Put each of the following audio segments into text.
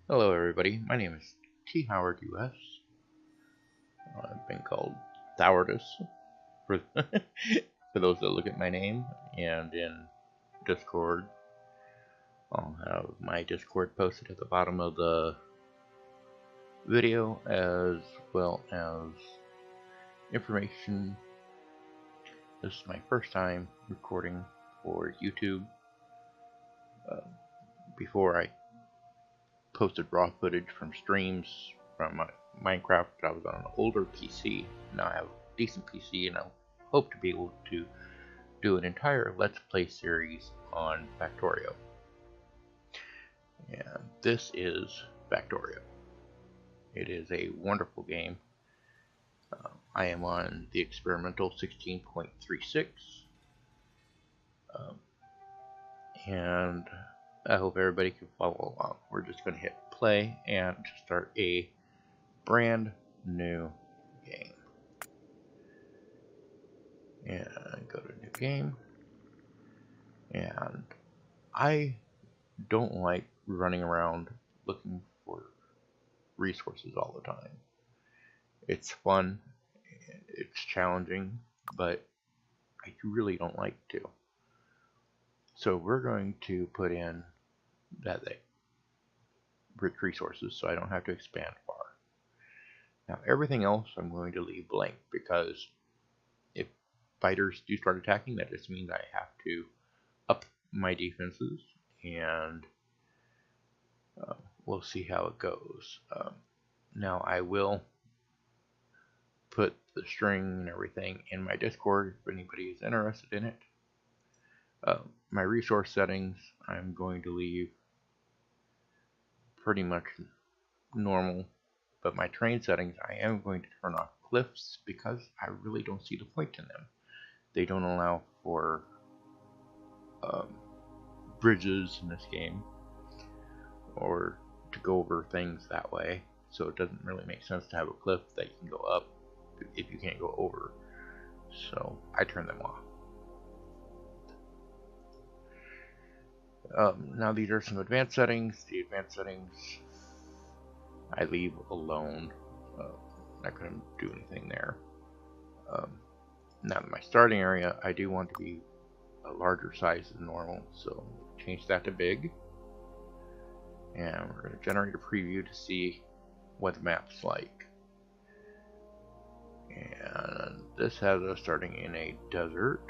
Hello, everybody. My name is T. Howard US. I've been called Thowardus for for those that look at my name, and in Discord, I'll have my Discord posted at the bottom of the video, as well as information. This is my first time recording for YouTube. Uh, Before I posted raw footage from streams from my Minecraft. I was on an older PC. Now I have a decent PC, and I hope to be able to do an entire Let's Play series on Factorio. And this is Factorio. It is a wonderful game. I am on the experimental 16.36, um, and I hope everybody can follow along. We're just going to hit play and start a brand new game. And go to new game. And I don't like running around looking for resources all the time. It's fun, it's challenging, but I really don't like to. So we're going to put in that rich resources so I don't have to expand far. Now everything else I'm going to leave blank, because if fighters do start attacking, that just means I have to up my defenses, and we'll see how it goes. Now I will put the string and everything in my Discord if anybody is interested in it. My resource settings I'm going to leave pretty much normal, but my terrain settings I am going to turn off cliffs, because I really don't see the point in them. They don't allow for bridges in this game, or to go over things that way, so it doesn't really make sense to have a cliff that you can go up if you can't go over. So I turn them off. Now these are some advanced settings. The advanced settings I leave alone. I couldn't do anything there. Now in my starting area, I do want to be a larger size than normal, so change that to big. And we're going to generate a preview to see what the map's like. And this has us starting in a desert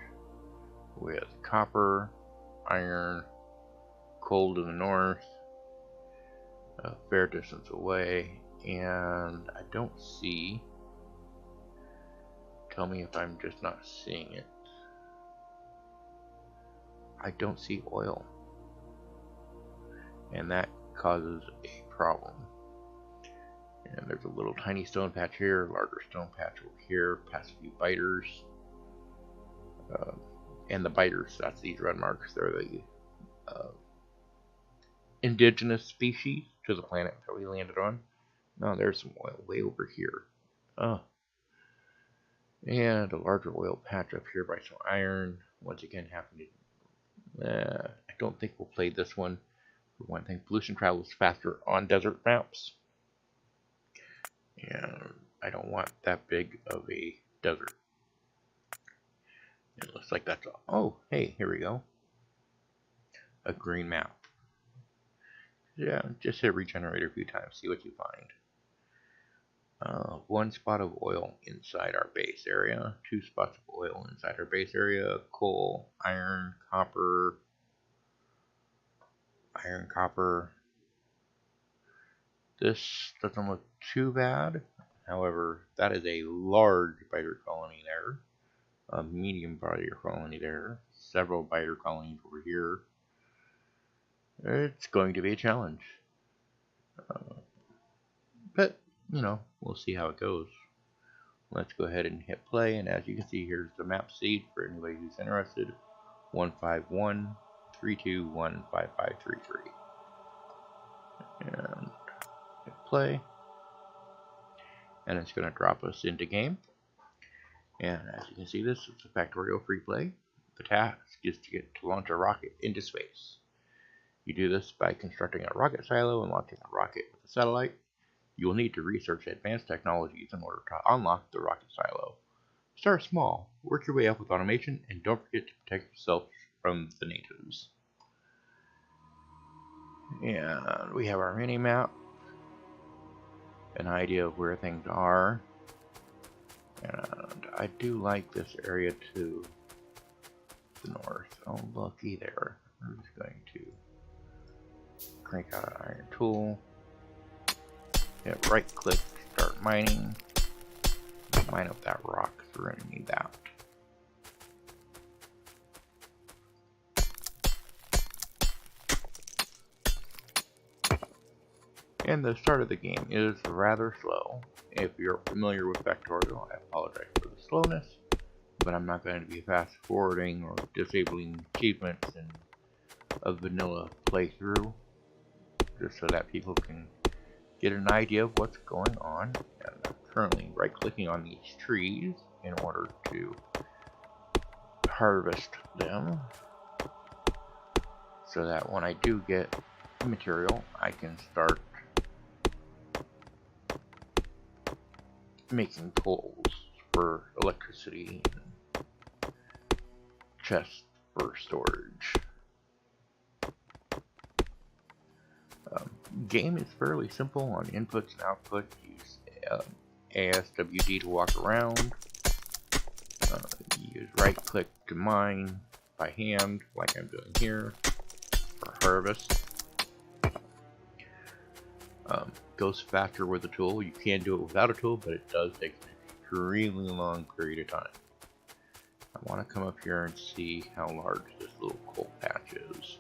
with copper, iron, coal to the north, a fair distance away, and I don't see, tell me if I'm just not seeing it, I don't see oil, and that causes a problem. And there's a little tiny stone patch here, larger stone patch over here, past a few biters, and the biters, that's these red marks, they're the indigenous species to the planet that we landed on. No, there's some oil way over here. Oh. And a larger oil patch up here by some iron. Once again, happening. I don't think we'll play this one. For one thing, pollution travels faster on desert maps. And I don't want that big of a desert. It looks like that's all. Oh, hey, here we go. A green map. Yeah, just hit regenerate a few times, see what you find. One spot of oil inside our base area, 2 spots of oil inside our base area, coal, iron, copper. This doesn't look too bad. However, that is a large biter colony there, a medium biter colony there, several biter colonies over here. It's going to be a challenge. But, we'll see how it goes. Let's go ahead and hit play, and as you can see, here's the map seed for anybody who's interested. 151-321-5533. And hit play. And it's going to drop us into game. And as you can see, this is a Factorio free play. The task is to launch a rocket into space. You do this by constructing a rocket silo and launching a rocket with a satellite. You will need to research advanced technologies in order to unlock the rocket silo. Start small, work your way up with automation, and don't forget to protect yourself from the natives. And we have our mini map, an idea of where things are. And I do like this area to the north. Oh, looky there. I'm just going to crank out an iron tool. Hit right click, start mining. Mine up that rock, so we're going to need that. And the start of the game is rather slow. If you're familiar with Factorio, I apologize for the slowness, but I'm not going to be fast forwarding or disabling achievements in a vanilla playthrough, just so that people can get an idea of what's going on. And I'm currently right clicking on these trees in order to harvest them, so that when I do get material, I can start making poles for electricity and chests for storage. Game is fairly simple on inputs and outputs. Use ASWD to walk around. Use right click to mine by hand, like I'm doing here, for harvest. Goes faster with a tool. You can do it without a tool, but it does take an extremely long period of time. I want to come up here and see how large this little coal patch is,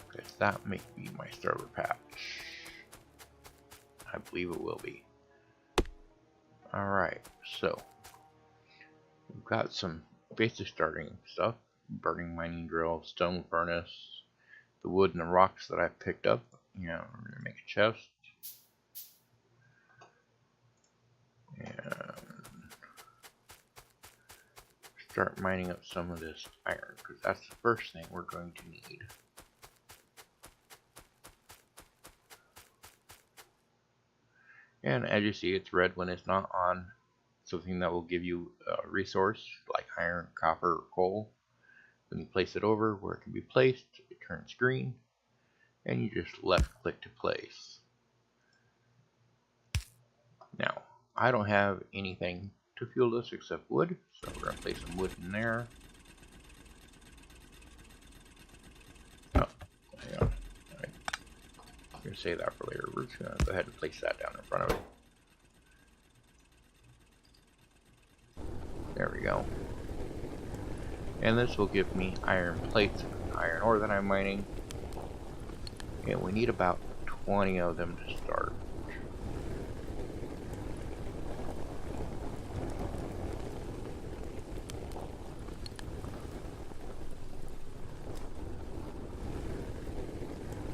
because that may be my starter patch. I believe it will be. Alright, so we've got some basic starting stuff. Burning mining drill, stone furnace, the wood and the rocks that I picked up. We're going to make a chest. And start mining up some of this iron, because that's the first thing we're going to need. And as you see, it's red when it's not on something that will give you a resource like iron, copper, or coal. When you place it over where it can be placed, it turns green, and you just left click to place. Now, I don't have anything to fuel this except wood, so we're going to place some wood in there. Oh, hang on. I'm going to save that for later. We're just going to go ahead and place that down in front of it. There we go. And this will give me iron plates, iron ore that I'm mining. And we need about 20 of them to start.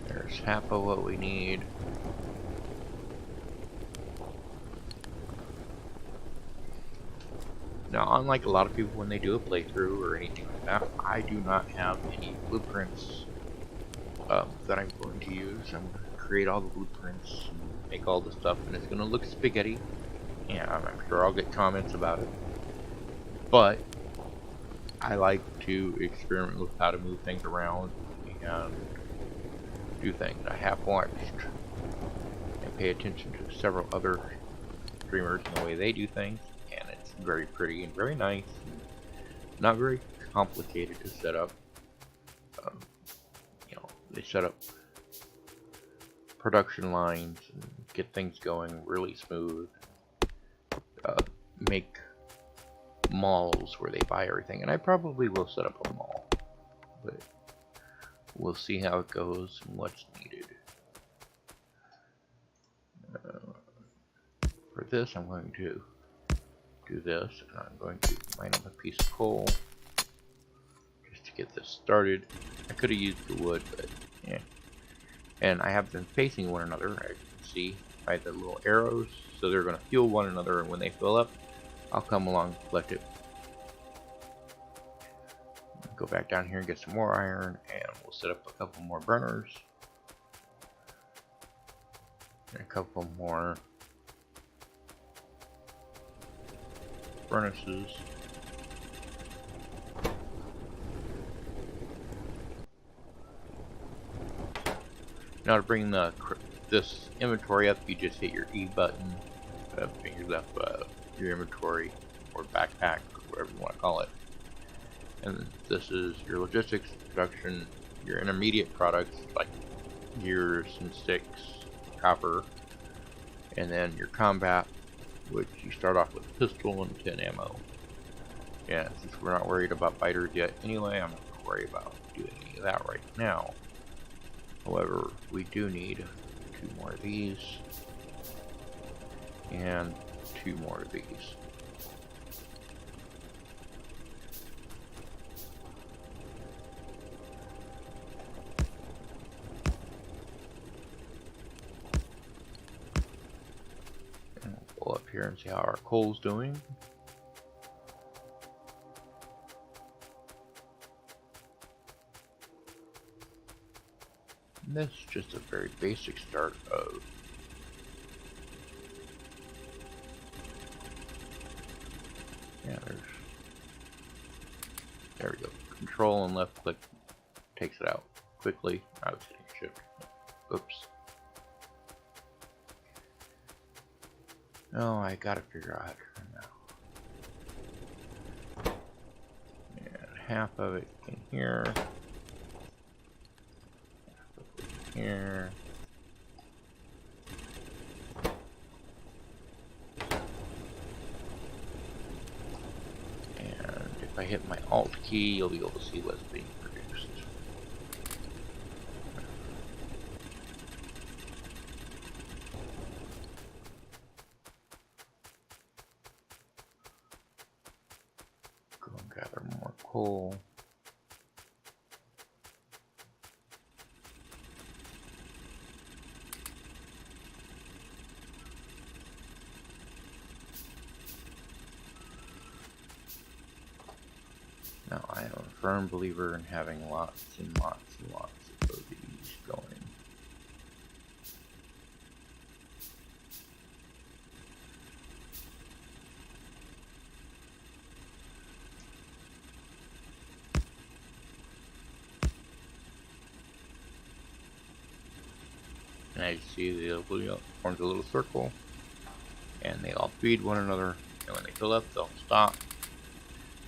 There's half of what we need. Now, unlike a lot of people when they do a playthrough or anything like that, I do not have any blueprints that I'm going to use. I'm going to create all the blueprints and make all the stuff, and it's going to look spaghetti. And I'm sure I'll get comments about it. But I like to experiment with how to move things around and do things. I have watched and pay attention to several other streamers and the way they do things, and it's very pretty and very nice, and not very complicated to set up. They set up production lines and get things going really smooth. Make malls where they buy everything, and I probably will set up a mall, but we'll see how it goes and what's needed. For this, I'm going to do this, and I'm going to mine up a piece of coal just to get this started. I could have used the wood, but yeah. And I have them facing one another, as you can see by the little arrows, so they're going to fuel one another, and when they fill up, I'll come along and collect it. Go back down here and get some more iron, and we'll set up a couple more burners. And a couple more furnaces. Now to bring this inventory up, you just hit your E button, fingers up your inventory or backpack, or whatever you want to call it. And this is your logistics, production, your intermediate products like gears and sticks, copper, and then your combat, which you start off with pistol and 10 ammo. Yeah, since we're not worried about biters yet anyway, I'm not going to worry about doing any of that right now. However, we do need 2 more of these and 2 more of these. And we'll pull up here and see how our coal's doing. And this is just a very basic start of there we go. Control and left click takes it out quickly. I was hitting shift. Oops. Oh, I gotta figure out how to turn that. And half of it in here. Here. And if I hit my Alt key, you'll be able to see what's being produced. Go and gather more coal. Now, I am a firm believer in having lots and lots and lots of these going. And as you see, the blue forms a little circle, and they all feed one another, and when they fill up, they'll stop.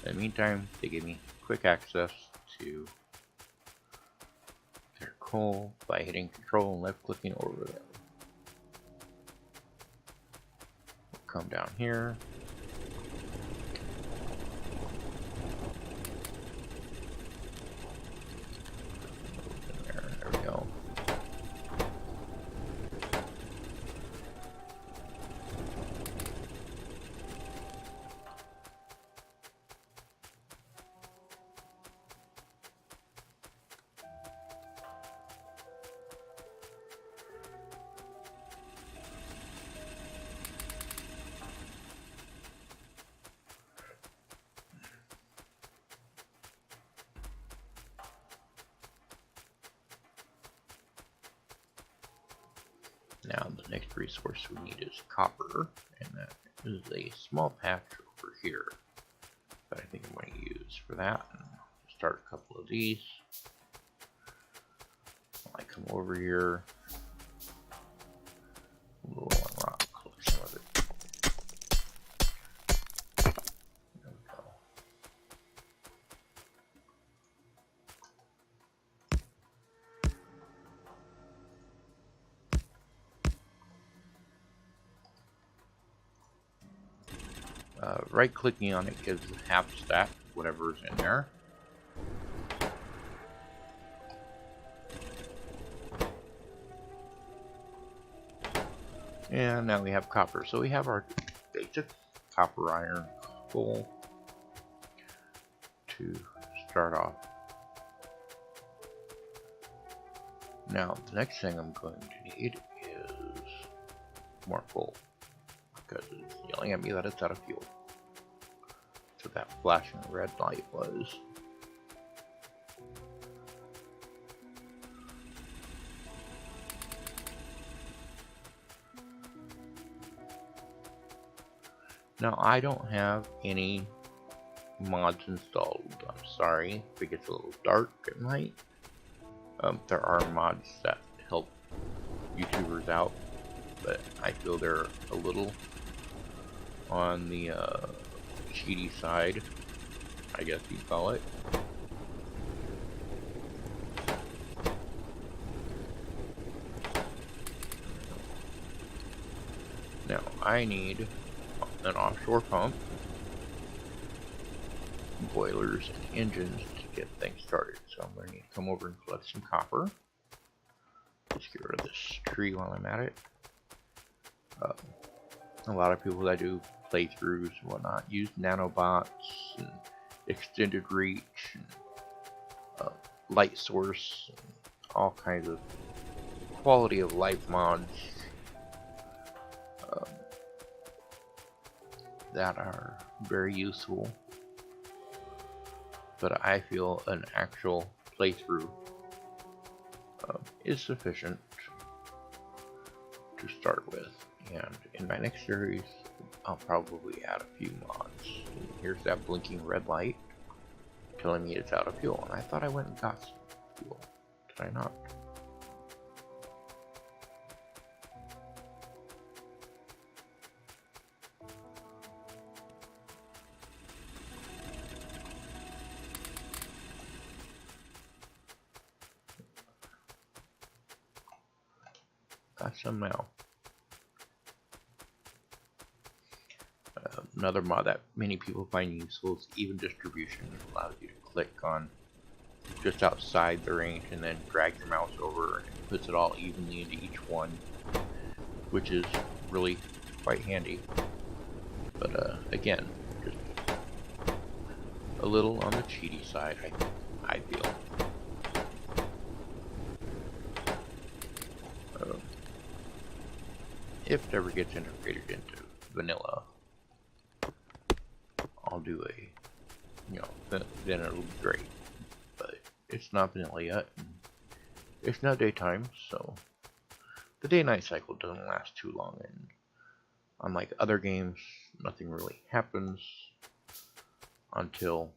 In the meantime, they give me quick access to their coal by hitting control and left clicking over them. We'll come down here. There we go. Now the next resource we need is copper, and that is a small patch over here that I think I'm going to use for that. And start a couple of these. I come over here, roll on rock, collect some of it. There we go. Right clicking on it gives half stack whatever's in there. And now we have copper. So we have our basic copper iron coal to start off. Now the next thing I'm going to need is more coal, because it's yelling at me that it's out of fuel. So that flashing red light was. Now, I don't have any mods installed. I'm sorry if it gets a little dark at night. There are mods that help YouTubers out, but I feel they're a little on the cheaty side, I guess you'd call it. Now, I need an offshore pump, boilers, and engines to get things started. So I'm going to need to come over and collect some copper. Just get rid of this tree while I'm at it. A lot of people that do playthroughs and whatnot use nanobots and extended reach and light source and all kinds of quality of life mods that are very useful, but I feel an actual playthrough is sufficient to start with. And in my next series, I'll probably add a few mods. And here's that blinking red light telling me it's out of fuel, and I thought I went and got some fuel. Did I not? Got some now. Another mod that many people find useful is even distribution. It allows you to click on just outside the range and then drag your mouse over and it puts it all evenly into each one, which is really quite handy. But again, just a little on the cheaty side, I feel. If it ever gets integrated into vanilla, I'll do then it'll be great. But it's not vanilla yet. It's not daytime, so the day-night cycle doesn't last too long, and unlike other games, nothing really happens until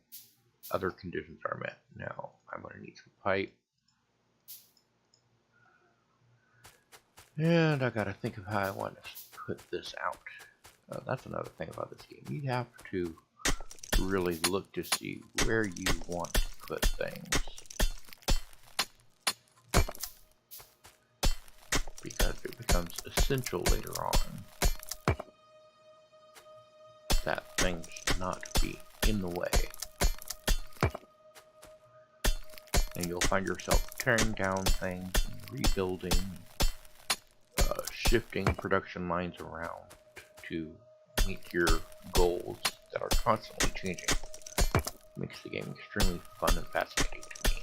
other conditions are met. Now, I'm going to need some pipe. And I gotta think of how I want to put this out. That's another thing about this game. You have to really look to see where you want to put things, because it becomes essential later on that things not be in the way. And you'll find yourself tearing down things and rebuilding, shifting production lines around to meet your goals that are constantly changing. Makes the game extremely fun and fascinating to me.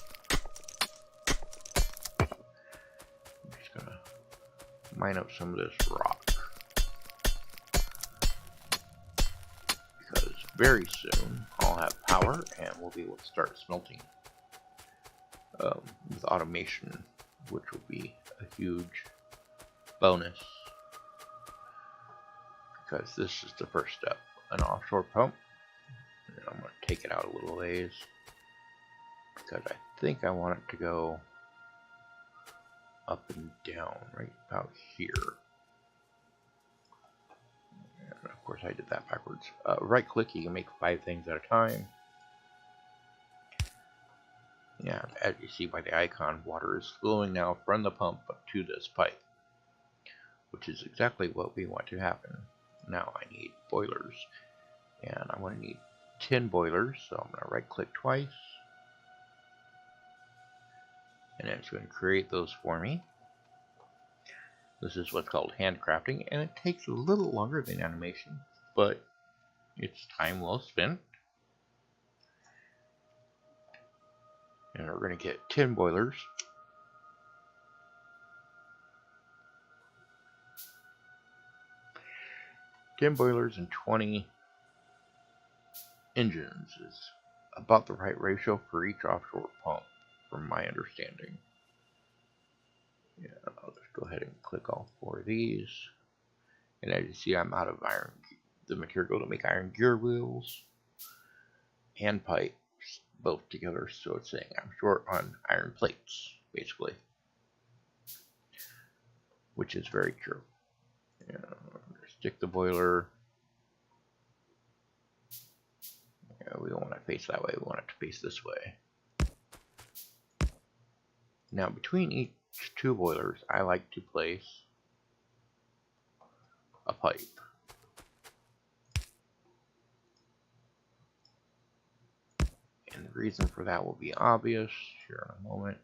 I'm just gonna mine up some of this rock, because very soon I'll have power and we'll be able to start smelting with automation, which will be a huge bonus, because this is the first step. An offshore pump, and I'm going to take it out a little ways because I think I want it to go up and down right about here. And of course I did that backwards. Right click, you can make 5 things at a time. Yeah, as you see by the icon, water is flowing now from the pump up to this pipe, which is exactly what we want to happen. Now I need boilers, and I'm going to need 10 boilers, so I'm going to right click twice, and it's going to create those for me. This is what's called handcrafting, and it takes a little longer than animation, but it's time well spent. And we're going to get 10 boilers. And 20 engines is about the right ratio for each offshore pump, from my understanding. Yeah, I'll just go ahead and click all 4 of these. And as you see, I'm out of iron the material to make iron gear wheels and pipes both together, so it's saying I'm short on iron plates, basically, which is very true. Yeah, stick the boiler. Yeah, we don't want to face that way, we want it to face this way. Now, between each two boilers, I like to place a pipe. And the reason for that will be obvious here in a moment.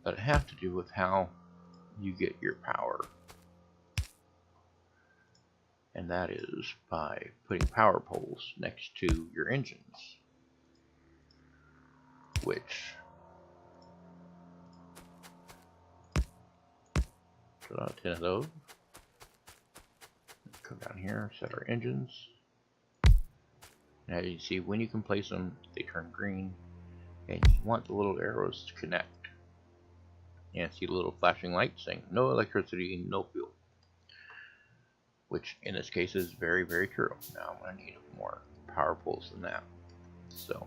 But it has to do with how you get your power. And that is by putting power poles next to your engines, which, put out 10 of those. Come down here, set our engines. And as you see, when you can place them, they turn green. And you want the little arrows to connect. And see the little flashing light saying no electricity, no fuel. Which in this case is very, very true. Now I'm going to need more power poles than that. So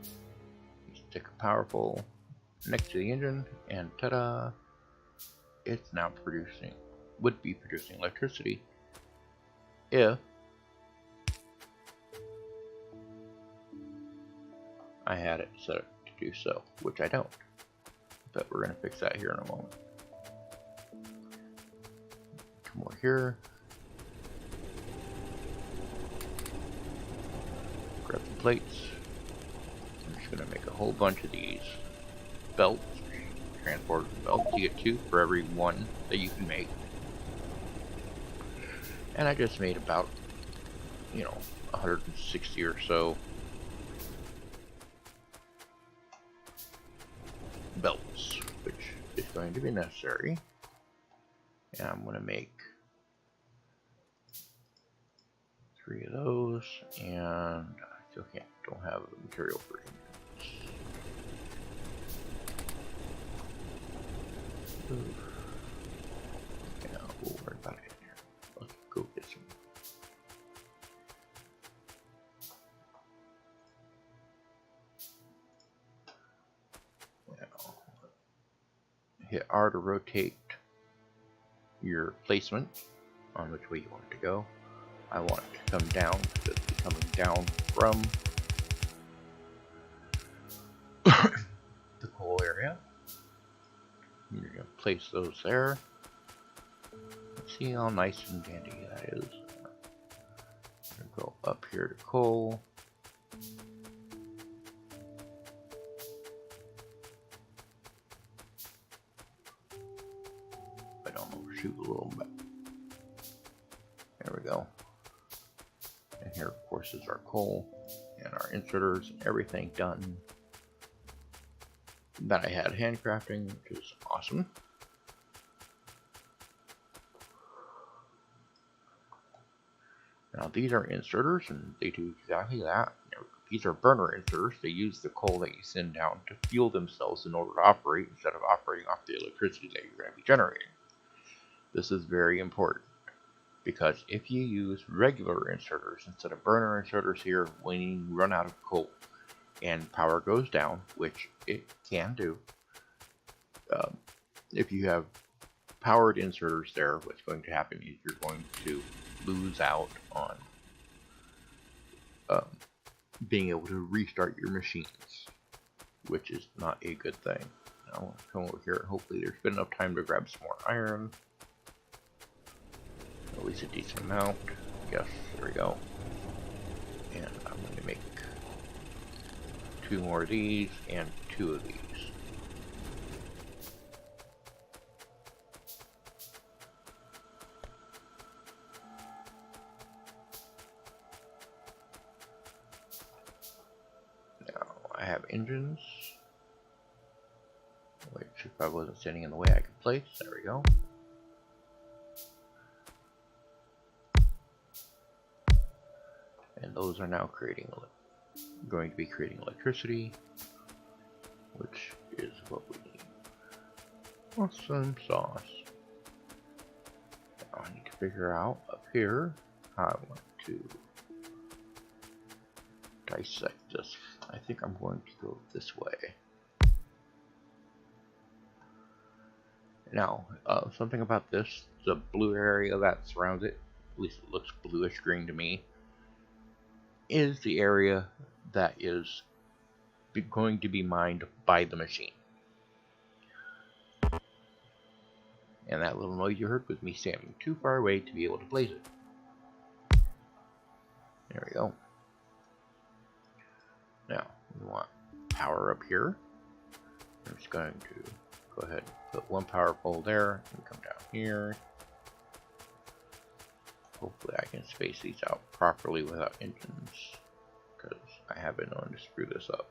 you stick a power pole next to the engine, and ta-da! It's now producing, would be producing electricity if I had it set up to do so, which I don't. But we're going to fix that here in a moment. Come over here. Grab the plates. I'm just going to make a whole bunch of these belts, transport belts. You get 2 for every 1 that you can make. And I just made about, 160 or so belts, which is going to be necessary. And I'm going to make 3 of those, and I still don't have the material for it. Yeah, we'll worry about it here. Let's go get some. Now, hit R to rotate your placement on which way you want it to go. I want it to come down, so it's coming down from the coal area. You're going to place those there. See how nice and dandy that is. I'm going to go up here to coal. I don't overshoot a little bit. There we go. And here, of course, is our coal and our inserters and everything done that I had handcrafting, which is awesome. Now these are inserters, and they do exactly that. These are burner inserters. They use the coal that you send down to fuel themselves in order to operate instead of operating off the electricity that you're going to be generating. This is very important, because if you use regular inserters instead of burner inserters here, when you run out of coal and power goes down, which it can do, if you have powered inserters there, what's going to happen is you're going to lose out on being able to restart your machines, which is not a good thing. Now I'll come over here. Hopefully there's been enough time to grab some more iron. At least a decent amount. Yes, there we go. And I'm going to make 2 more of these and 2 of these. Now I have engines, which if I wasn't standing in the way I could place. There we go. And those are now creating going to be creating electricity, which is what we need. Awesome sauce. Now I need to figure out up here how I want to dissect this. I think I'm going to go this way. Now, something about this, the blue area that surrounds it, at least it looks bluish green to me, is the area that is going to be mined by the machine. And that little noise you heard was me standing too far away to be able to place it. There we go. Now, we want power up here. I'm just going to go ahead and put one power pole there and come down here. Hopefully I can space these out properly without engines, because I have been known to screw this up.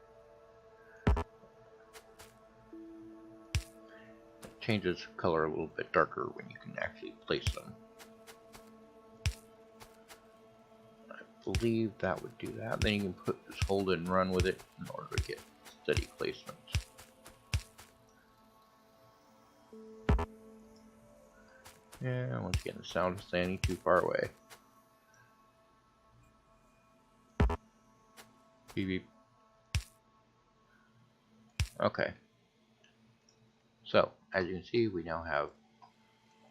It changes color a little bit darker when you can actually place them. I believe that would do that. Then you can just hold it and run with it in order to get steady placement. Yeah, once again, the sound is standing too far away. Beep beep. Okay. So, as you can see, we now have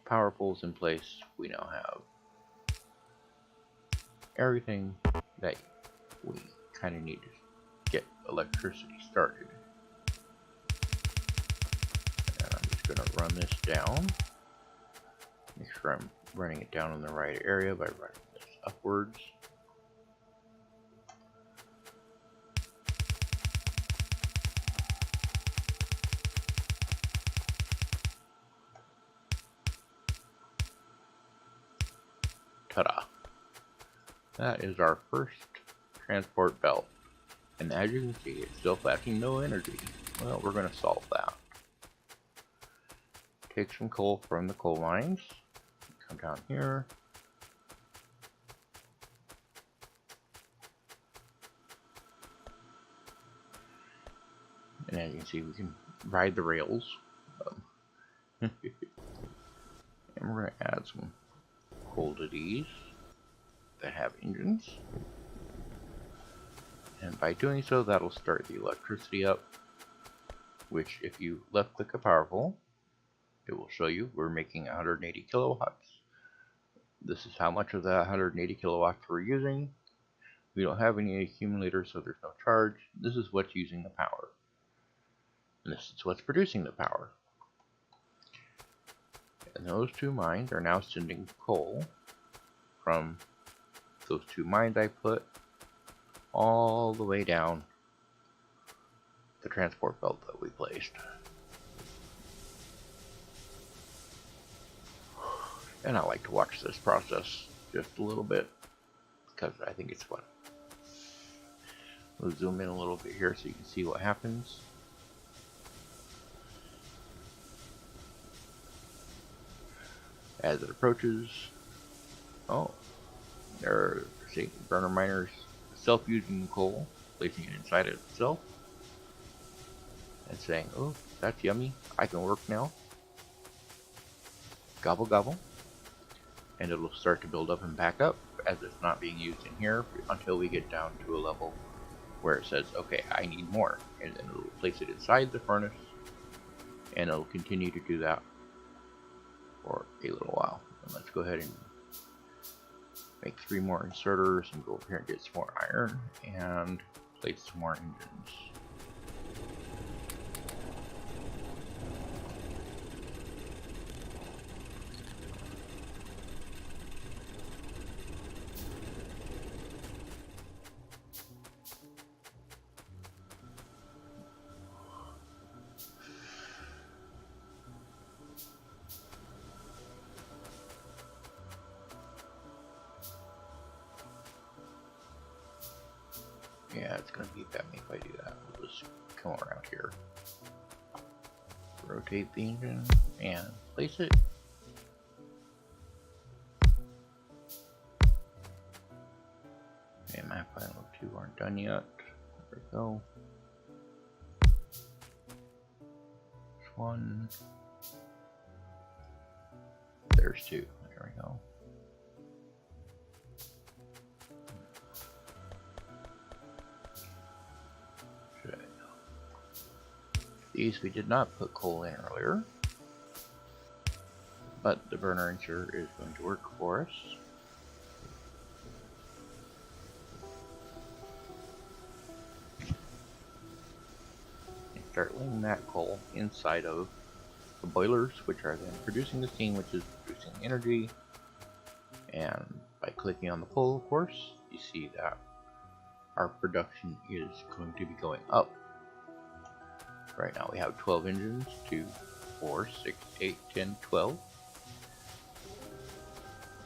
power poles in place. We now have everything that we kind of need to get electricity started. And I'm just going to run this down. Make sure I'm running it down in the right area by running this upwards. Ta-da! That is our first transport belt. And as you can see, it's still flashing no energy. Well, we're going to solve that. Take some coal from the coal mines. Come down here. And as you can see, we can ride the rails. And we're going to add some coal to these that have engines. And by doing so, that'll start the electricity up, which if you left click a power pole, it will show you we're making 180 kilowatts. This is how much of that 180 kilowatts we're using. We don't have any accumulators, so there's no charge. This is what's using the power. And this is what's producing the power. And those two mines are now sending coal from those two mines I put all the way down the transport belt that we placed. And I like to watch this process just a little bit because I think it's fun. We'll zoom in a little bit here so you can see what happens. As it approaches, oh, there, see, burner miners self-using coal, placing it inside it itself, and saying, oh, that's yummy, I can work now. Gobble gobble. And it'll start to build up and back up as it's not being used in here until we get down to a level where it says, okay, I need more. And then it'll place it inside the furnace, and it'll continue to do that for a little while. And let's go ahead and make 3 more inserters and go over here and get some more iron and place some more engines. Yeah, it's going to beep at me if I do that. We'll just come around here. Rotate the engine and place it. And my final 2 aren't done yet. we go. There's one. There's two. There we go. These we did not put coal in earlier, but the burner insurer is going to work for us. And start laying that coal inside of the boilers, which are then producing the steam, which is producing energy. And by clicking on the pole, of course, you see that our production is going to be going up. Right now we have 12 engines, 2, 4, 6, 8, 10, 12.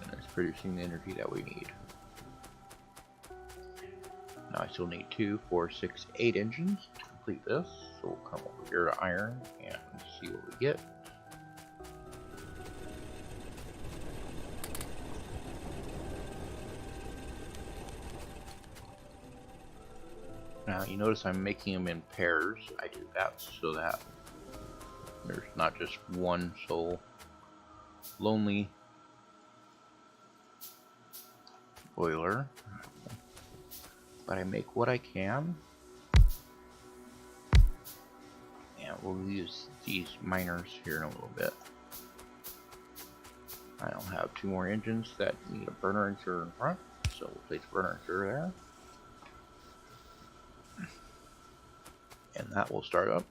And it's producing the energy that we need. Now I still need 2, 4, 6, 8 engines to complete this. So we'll come over here to iron and see what we get. Now you notice I'm making them in pairs. I do that so that there's not just one sole lonely boiler, but I make what I can, and we'll use these miners here in a little bit. I'll have 2 more engines that need a burner insurer in front, so we'll place a burner insurer there. And that will start up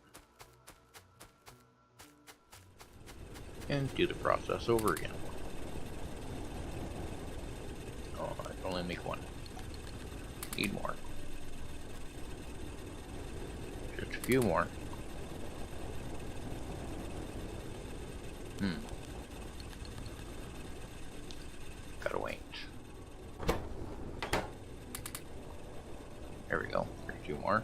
and do the process over again. Oh, I can only make 1. Need more. Just a few more. Gotta wait. There we go. There's 2 more.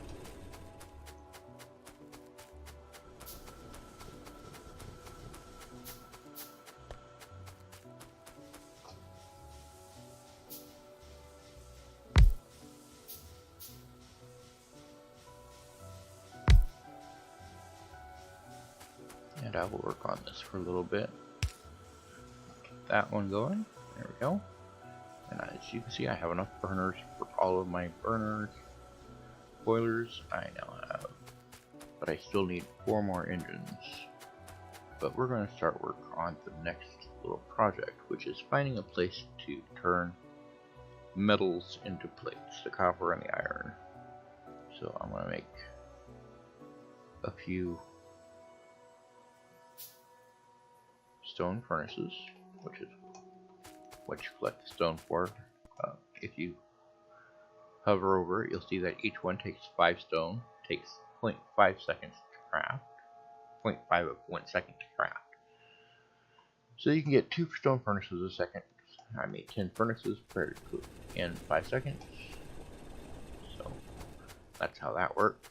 And I will work on this for a little bit. Get that one going. There we go. And as you can see, I have enough burners for all of my burners. Boilers I now have. But I still need 4 more engines. But we're going to start work on the next little project, which is finding a place to turn metals into plates, the copper and the iron. So I'm going to make a few stone furnaces, which is what you collect the stone for. If you hover over it, you'll see that each one takes 5 stone, takes 0.5 seconds to craft, 0.5 of 1 second to craft. So you can get 2 stone furnaces a second. I made 10 furnaces in 5 seconds. So that's how that works.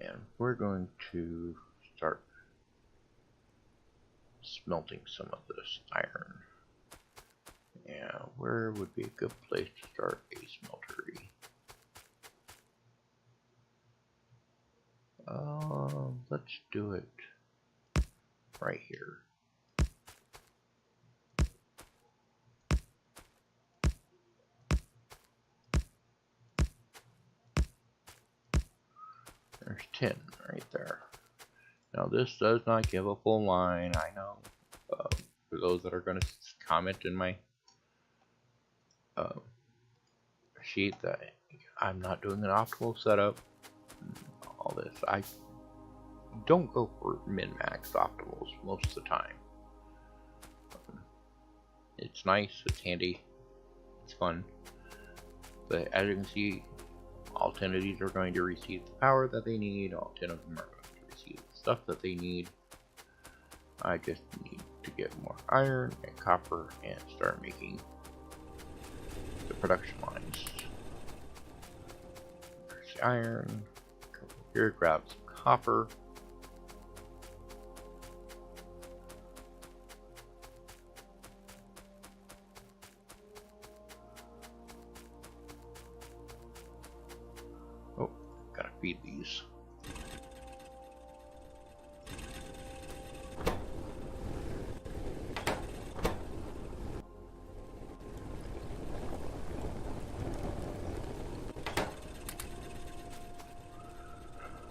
And we're going to start smelting some of this iron. Yeah, where would be a good place to start a smeltery? Let's do it right here. There's 10 right there. Now this does not give a full line, I know. For those that are going to comment in my sheet that I'm not doing an optimal setup, all this. I don't go for min-max optimals most of the time. It's nice, it's handy, it's fun. But as you can see, all 10 of these are going to receive the power that they need, all 10 of them are going to receive the stuff that they need. I just need to get more iron and copper and start making the production lines. There's the iron. Come here, grab some copper. feed these.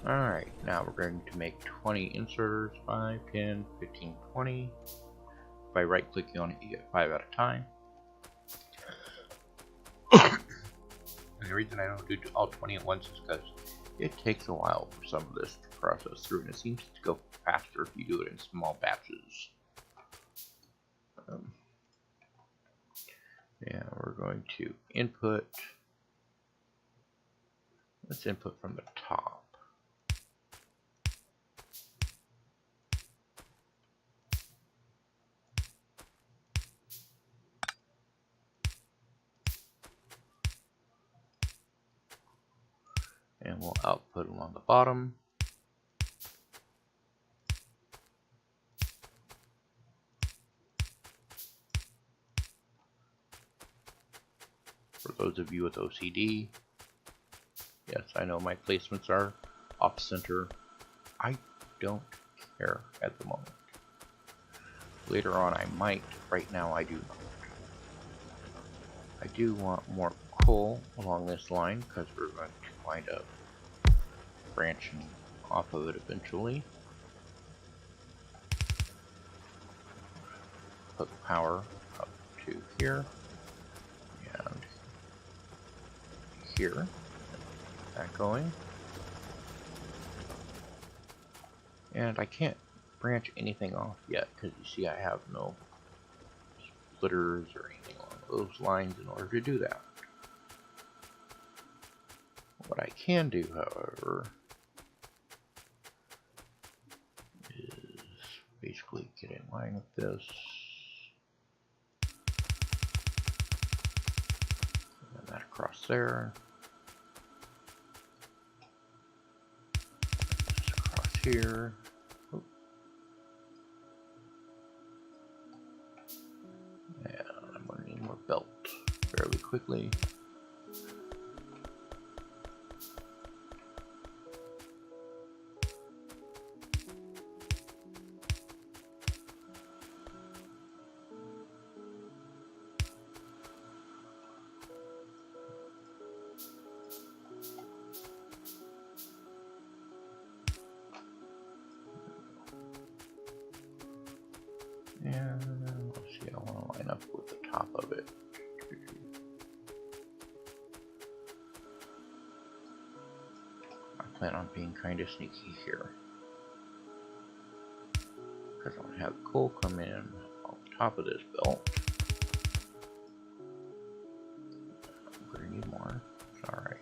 Alright, now we're going to make 20 inserters, 5, 10, 15, 20. By right clicking on it, you get 5 at a time. And the reason I don't do all 20 at once is because it takes a while for some of this to process through, and it seems to go faster if you do it in small batches. Yeah, we're going to input. Let's input from the top. And we'll output along the bottom. For those of you with OCD, yes, I know my placements are off center. I don't care at the moment. Later on I might, right now I do not. I do want more coal along this line because we're going to wind up branching off of it eventually. Hook power up to here and here. That going. And I can't branch anything off yet because you see I have no splitters or anything along those lines in order to do that. What I can do, however, is basically get in line with this. And that across there. Just across here. Oop. And I'm going to need more belt fairly quickly. And let's see, I want to line up with the top of it. I plan on being kind of sneaky here, because I want to have coal come in on top of this belt. I'm going to need more. It's alright.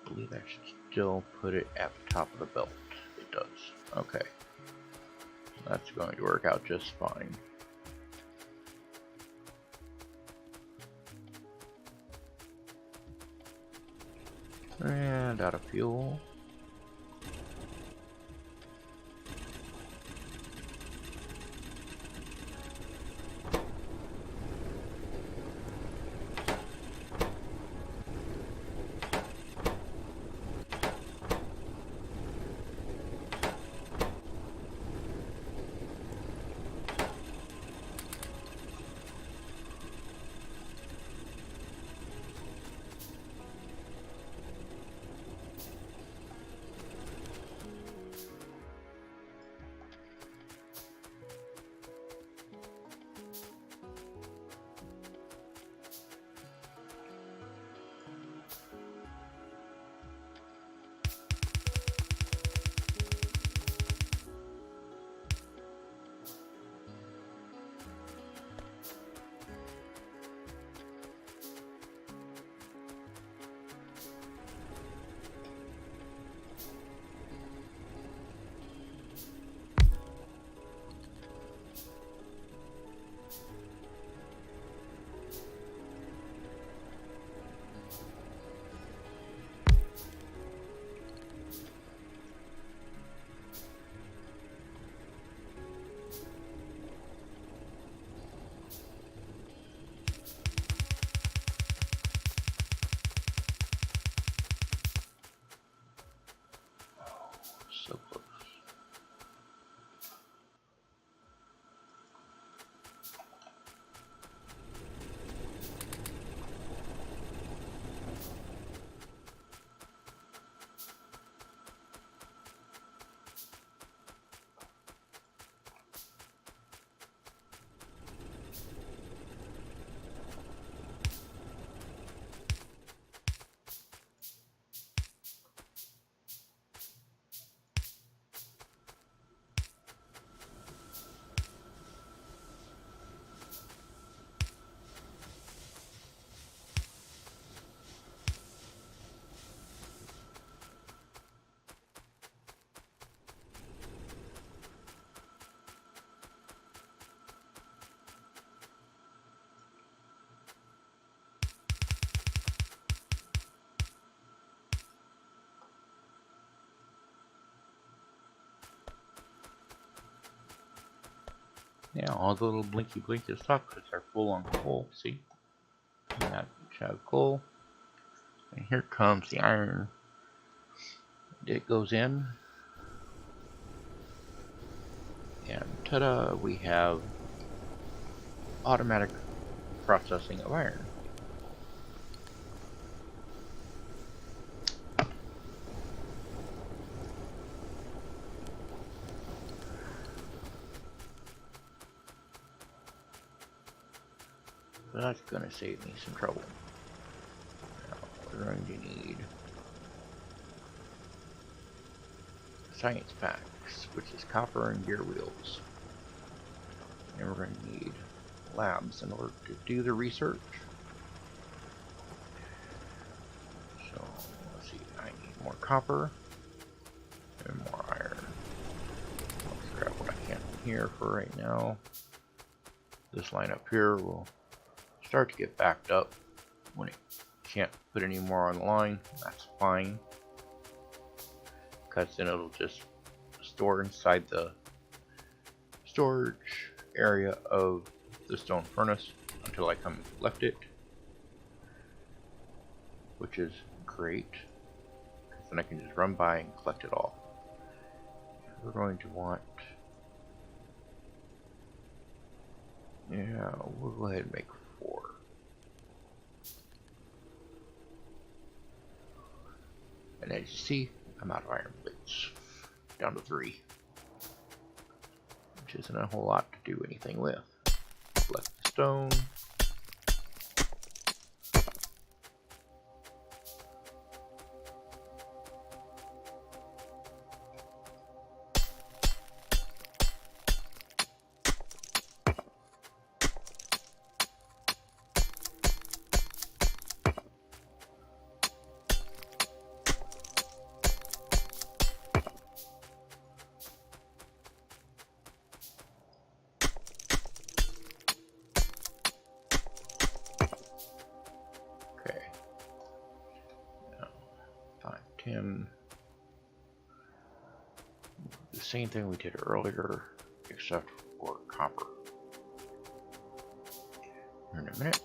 I believe I should still put it at the top of the belt. It does. Okay. That's going to work out just fine. And out of fuel. Yeah, all the little blinky blinkers sockets are full on coal. See? And that chug coal. And here comes the iron. It goes in. And ta-da, we have automatic processing of iron. So that's going to save me some trouble. Now we're going to need science packs, which is copper and gear wheels. And we're going to need labs in order to do the research. So let's see, I need more copper and more iron. Let's grab what I can here for right now. This line up here will start to get backed up when it can't put any more on the line. That's fine, because then it'll just store inside the storage area of the stone furnace until I come and collect it, which is great, because then I can just run by and collect it all. We're going to want, yeah, we'll go ahead and make 4. And as you see, I'm out of iron plates, down to 3, which isn't a whole lot to do anything with. Collect the stone. Okay. Now, 5, 10. The same thing we did earlier, except for copper. In a minute.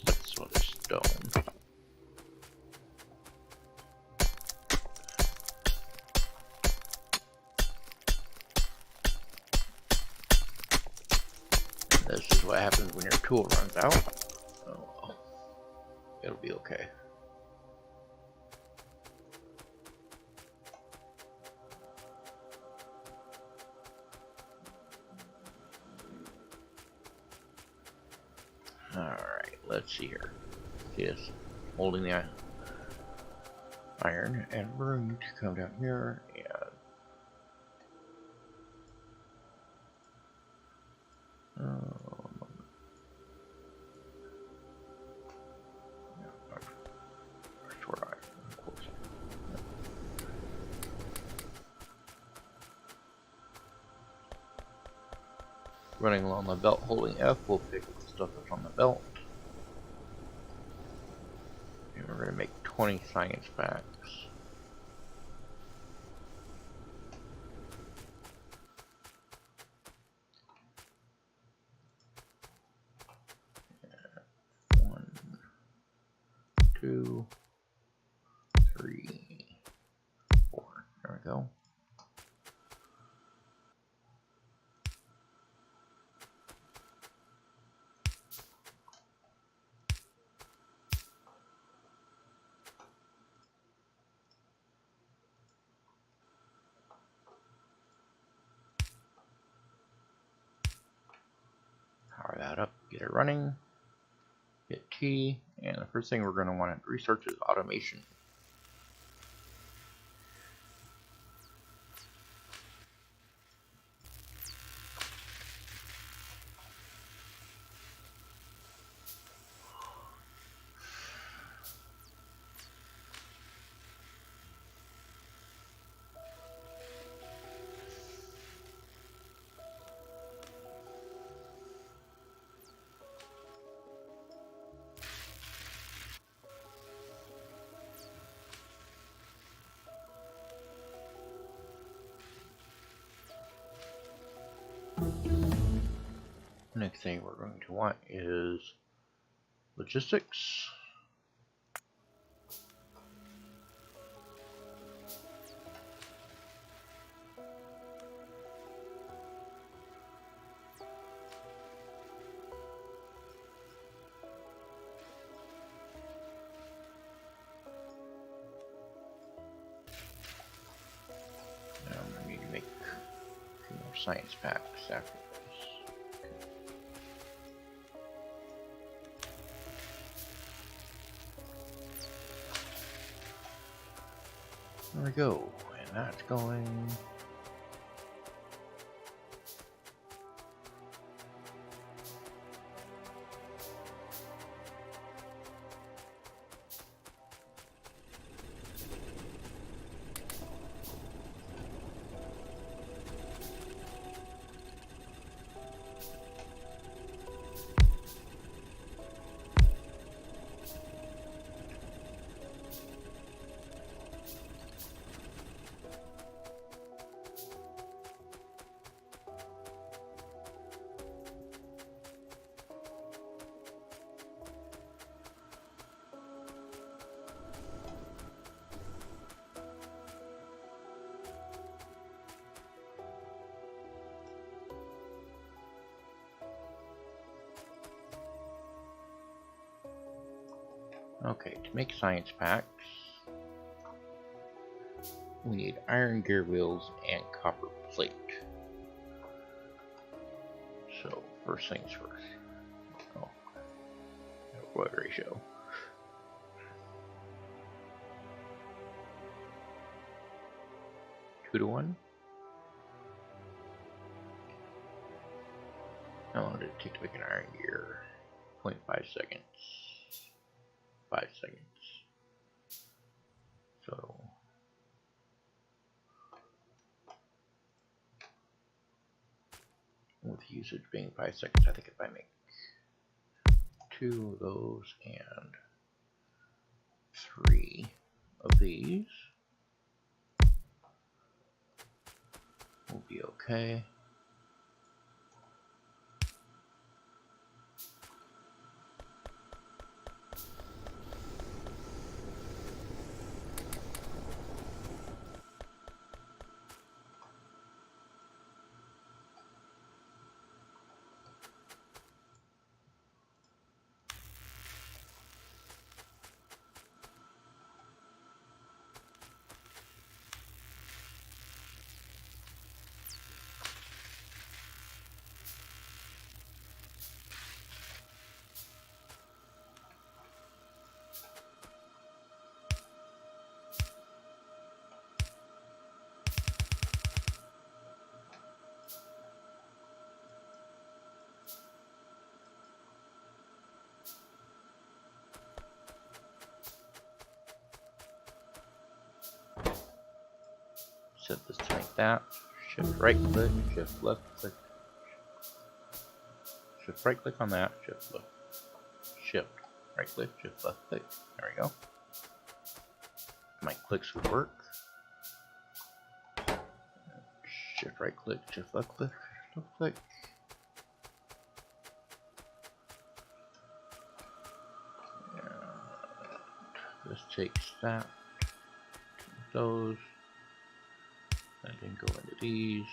Let's with this stone. And this is what happens when your tool runs out. Oh well. It'll be okay. Alright, let's see here. See this? Holding the iron, and we're going to come down here and running along the belt holding F, we'll pick up the stuff that's on the belt. And we're going to make 20 science packs. And 1, 2, 3, 4. There we go. Power that up, get it running, hit T, and the first thing we're going to want to research is automation. Next thing we're going to want is logistics. Now I'm going to need to make a few more science packs after this. There we go, and that's going. Okay, to make science packs, we need iron gear wheels and copper plate. So, first things first. Oh, what ratio? Two to 1? How long did it take to make an iron gear? 0.5 seconds. 5 seconds. So with usage being 5 seconds, I think if I make 2 of those and 3 of these, we'll be okay. Set this to like that. Shift right click, shift left click. Shift right click on that, shift left. Shift right click, shift left click. There we go. My clicks would work. Shift right click, shift left click, left click. And this takes that, those. That can go into these.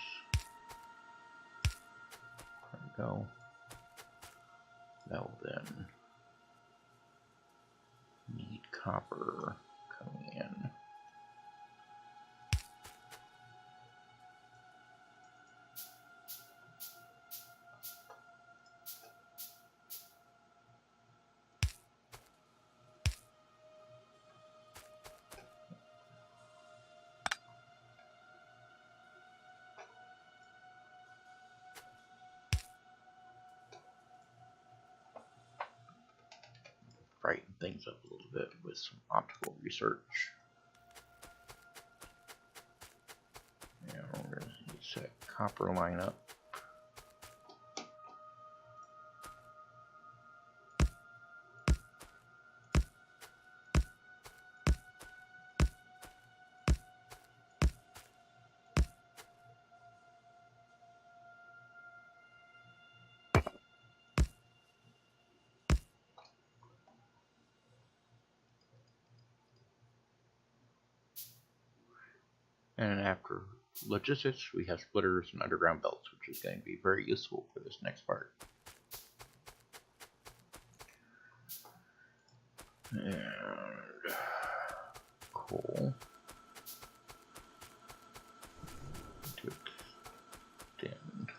There we go. That will then need copper coming in. Brighten things up a little bit with some optical research. And we're going to set copper line up. And after logistics, we have splitters and underground belts, which is going to be very useful for this next part. And coal to extend.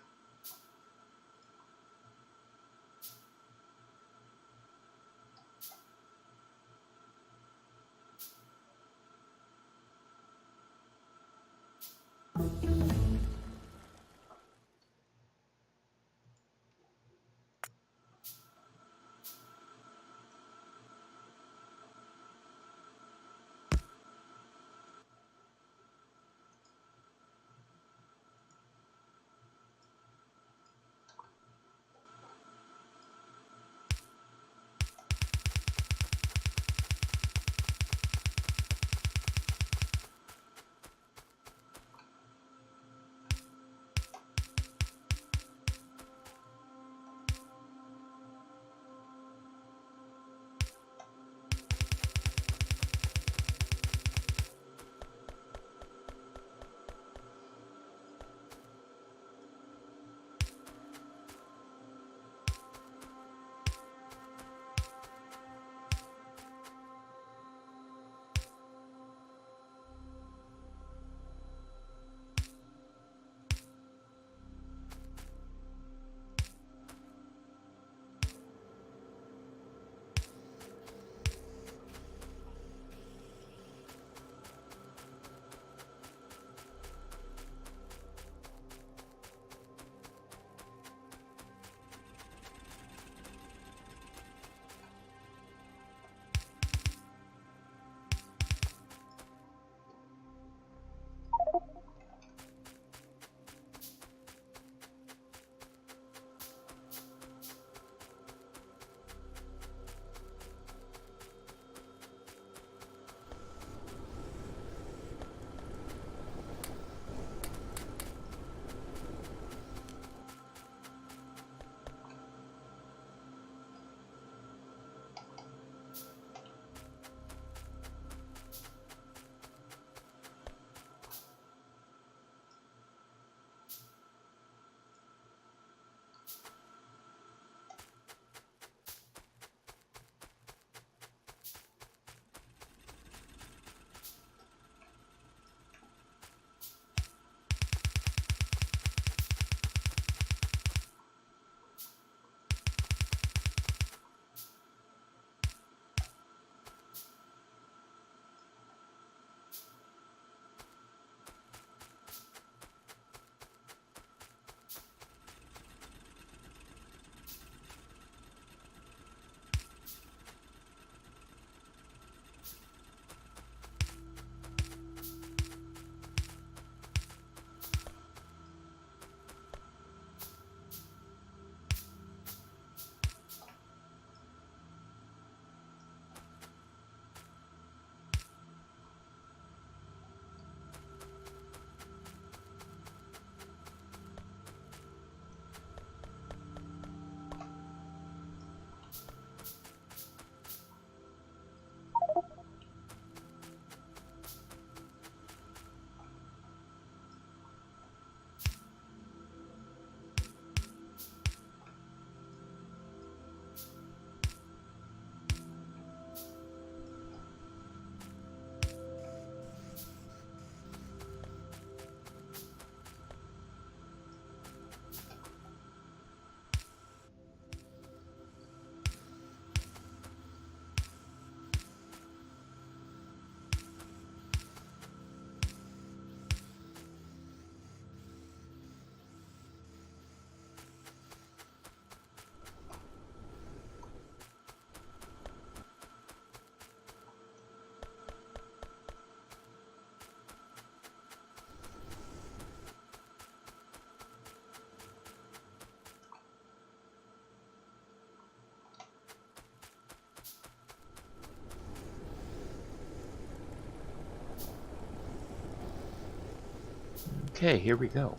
Okay, here we go.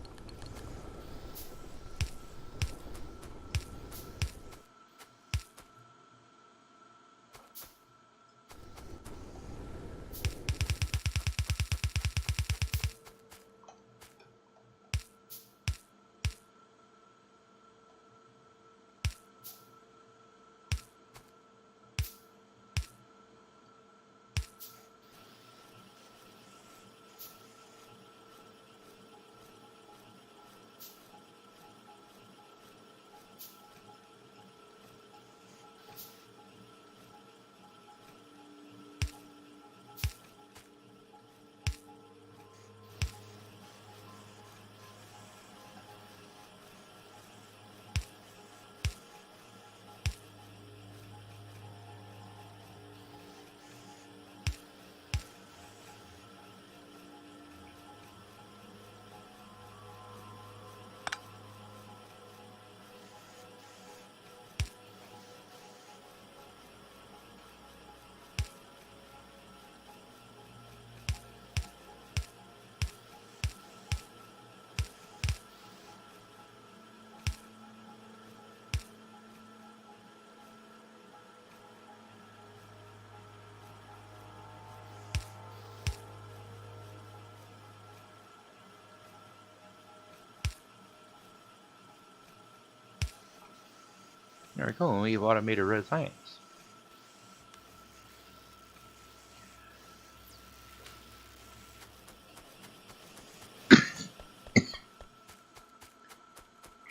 There we go, we've automated red science.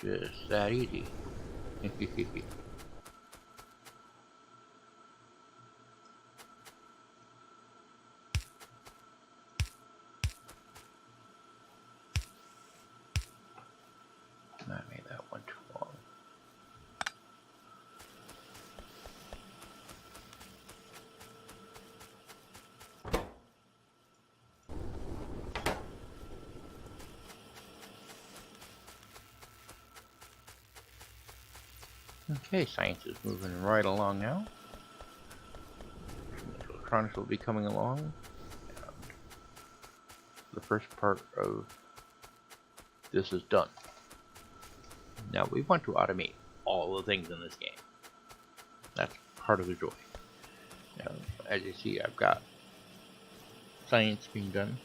Just that easy. I made that one too long. Okay, science is moving right along now. Electronics will be coming along. The first part of this is done. Now we want to automate all the things in this game. That's part of the joy. As you see, I've got science being done.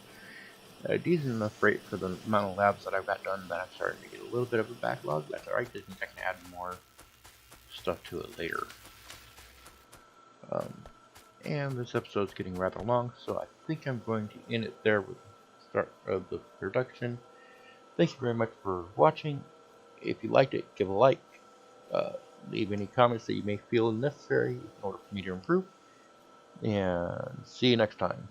Decent enough rate for the amount of labs that I've got done, but I'm starting to get a little bit of a backlog. That's alright, because I can add more stuff to it later. And this episode's getting rather long, so I think I'm going to end it there with the start of the production. Thank you very much for watching. If you liked it, give a like. Leave any comments that you may feel necessary in order for me to improve. And see you next time.